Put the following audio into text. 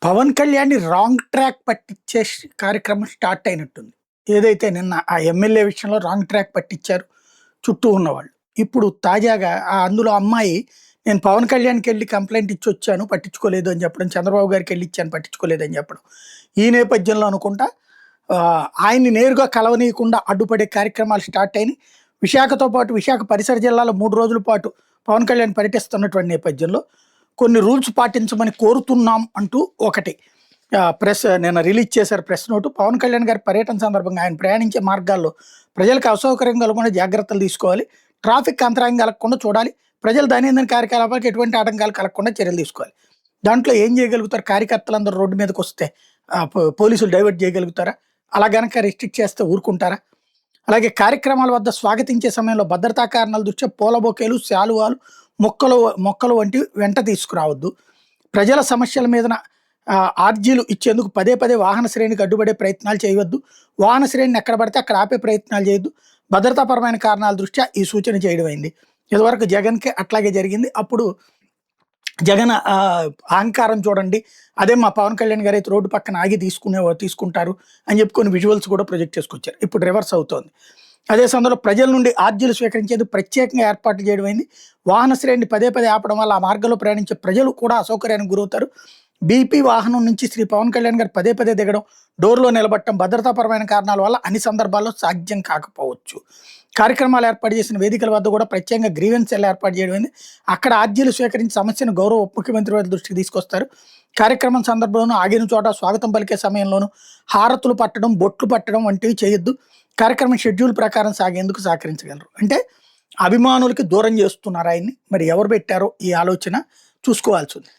పవన్ కళ్యాణ్‌ని wrong track పట్టించే కార్యక్రమం స్టార్ట్ అయినట్టుంది. ఏదైతే నిన్న ఆ ఎమ్మెల్యే విషయంలో రాంగ్ ట్రాక్ పట్టించారు చుట్టూ ఉన్నవాళ్ళు. ఇప్పుడు తాజాగా అందులో అమ్మాయి నేను పవన్ కళ్యాణ్‌కెళ్ళి కంప్లెయింట్ ఇచ్చొచ్చాను పట్టించుకోలేదు అని చెప్పడం, చంద్రబాబు గారికెళ్ళి ఇచ్చాను పట్టించుకోలేదని చెప్పడం. ఈ నేపథ్యంలో అనుకుంటా ఆయన్ని నేరుగా కలవనీయకుండా అడ్డుపడే కార్యక్రమాలు స్టార్ట్ అయినాయి. విశాఖతో పాటు విశాఖ పరిసర జిల్లాలో 3 రోజుల పాటు పవన్ కళ్యాణ్ పర్యటిస్తున్నటువంటి నేపథ్యంలో కొన్ని రూల్స్ పాటించమని కోరుతున్నాం అంటూ ఒకటి ప్రెస్ నిన్న రిలీజ్ చేశారు ప్రెస్ నోటు. పవన్ కళ్యాణ్ గారి పర్యటన సందర్భంగా ఆయన ప్రయాణించే మార్గాల్లో ప్రజలకు అసౌకర్యం కలగకుండా జాగ్రత్తలు తీసుకోవాలి. ట్రాఫిక్ అంతరాయం కలగకుండా చూడాలి. ప్రజల దైనందిన కార్యకలాపాలకు ఎటువంటి ఆటంకాలు కలగకుండా చర్యలు తీసుకోవాలి. దాంట్లో ఏం చేయగలుగుతారు? కార్యకర్తలందరూ రోడ్డు మీదకి వస్తే పోలీసులు డైవర్ట్ చేయగలుగుతారా? అలా గనక రిస్ట్రిక్ట్ చేస్తే ఊరుకుంటారా? అలాగే కార్యక్రమాల వద్ద స్వాగతించే సమయంలో భద్రతా కారణాల దృష్ట్యా పూల బొకేలు, శాలువాలు, మొక్కలు మొక్కలు వంటివి వెంట తీసుకురావద్దు. ప్రజల సమస్యల మీదన ఆర్జీలు ఇచ్చేందుకు పదే పదే వాహన శ్రేణికి అడ్డుపడే ప్రయత్నాలు చేయవద్దు. వాహన శ్రేణిని ఎక్కడ పడితే అక్కడ ఆపే ప్రయత్నాలు చేయొద్దు. భద్రతాపరమైన కారణాల దృష్ట్యా ఈ సూచన చేయడం అయింది. ఇదివరకు జగన్‌కి అట్లాగే జరిగింది. అప్పుడు జగన్ అహంకారం చూడండి. అదే మా పవన్ కళ్యాణ్ గారు అయితే రోడ్డు పక్కన ఆగి తీసుకుంటారు అని చెప్పి కొన్ని విజువల్స్ కూడా ప్రొజెక్ట్ చేసుకొచ్చారు. ఇప్పుడు రివర్స్ అవుతోంది. అదే సమయంలో ప్రజల నుండి ఆర్జీలు స్వీకరించేందుకు ప్రత్యేకంగా ఏర్పాట్లు చేయడం అయింది. వాహన శ్రేణిని పదే పదే ఆపడం వల్ల ఆ మార్గంలో ప్రయాణించే ప్రజలు కూడా అసౌకర్యానికి గురవుతారు. బీపీ వాహనం నుంచి శ్రీ పవన్ కళ్యాణ్ గారు పదే పదే దిగడం, డోర్‌లో నిలబడటం భద్రతాపరమైన కారణాల వల్ల అన్ని సందర్భాల్లో సాధ్యం కాకపోవచ్చు. కార్యక్రమాలు ఏర్పాటు చేసిన వేదికల వద్ద కూడా ప్రత్యేకంగా గ్రీవెన్స్ సెల్ ఏర్పాటు చేయడమైంది. అక్కడ ఆర్జీలు స్వీకరించి సమస్యను గౌరవ ఉప ముఖ్యమంత్రి వారి దృష్టికి తీసుకొస్తారు. కార్యక్రమం సందర్భంలోనూ ఆగిన చోట స్వాగతం పలికే సమయంలోనూ హారతులు పట్టడం, బొట్లు పట్టడం వంటివి చేయొద్దు. కార్యక్రమం షెడ్యూల్ ప్రకారం సాగేందుకు సహకరించగలరు. అంటే అభిమానులకి దూరం చేస్తున్నారు ఆయన్ని. మరి ఎవరు పెట్టారో ఈ ఆలోచన చూసుకోవాల్సింది.